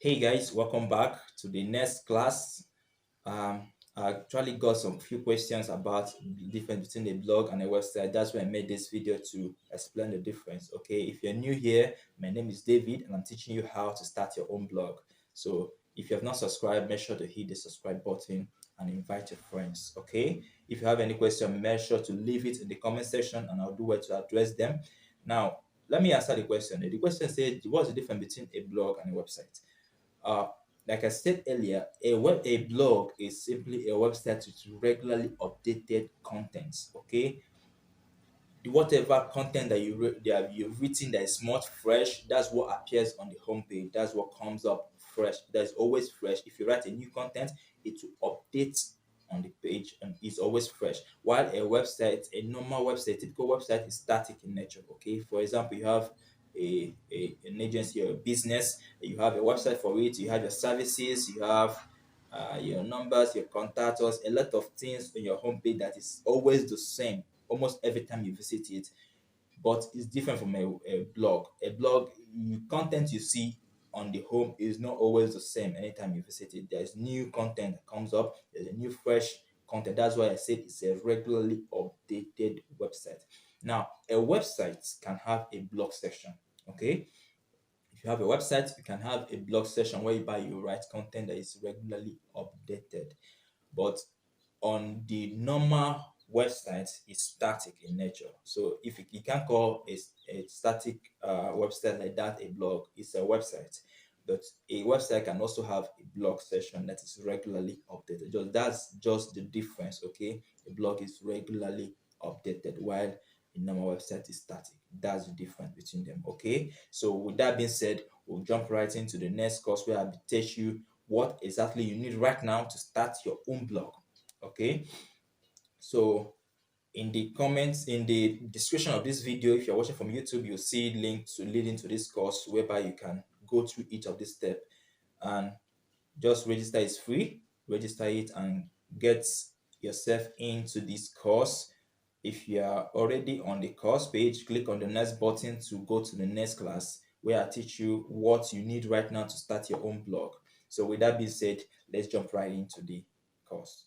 Hey guys, welcome back to the next class. I actually got some few questions about the difference between a blog and a website. That's why I made this video to explain the difference. Okay, if you're new here, my name is David and I'm teaching you how to start your own blog. So if you have not subscribed, make sure to hit the subscribe button and invite your friends. Okay, if you have any question, make sure to leave it in the comment section and I'll do well to address them. Now, let me answer the question. The question said, what's the difference between a blog and a website? Uh, like I said earlier, a blog is simply a website with regularly updated contents. Okay, whatever content that you've written that is not fresh, that's what appears on the homepage. That's what comes up fresh. That's always fresh. If you write a new content, it will update on the page and it's always fresh. While a normal website, typical website is static in nature. Okay, for example, you have an agency or a business, you have a website for it, you have your services, you have your numbers, your contacts, a lot of things on your homepage that is always the same almost every time you visit it, but it's different from a blog. A blog, content you see on the home is not always the same anytime you visit it. There's new content that comes up, there's a new fresh content. That's why I said it's a regularly updated website. Now, a website can have a blog section. Okay, if you have a website, you can have a blog section whereby you write content that is regularly updated. But on the normal website, it's static in nature. So if you can't call a static website like that a blog, it's a website. But a website can also have a blog section that is regularly updated. That's just the difference. Okay, a blog is regularly updated while a normal website is static. That's the difference between them. Okay, so with that being said, we'll jump right into the next course where I'll teach you what exactly you need right now to start your own blog. Okay, so in the comments, in the description of this video, if you're watching from YouTube, you'll see links to leading to this course whereby you can go through each of these steps and just register. It's free. Register it and get yourself into this course. If you are already on the course page, click on the next button to go to the next class where I teach you what you need right now to start your own blog. So with that being said, let's jump right into the course.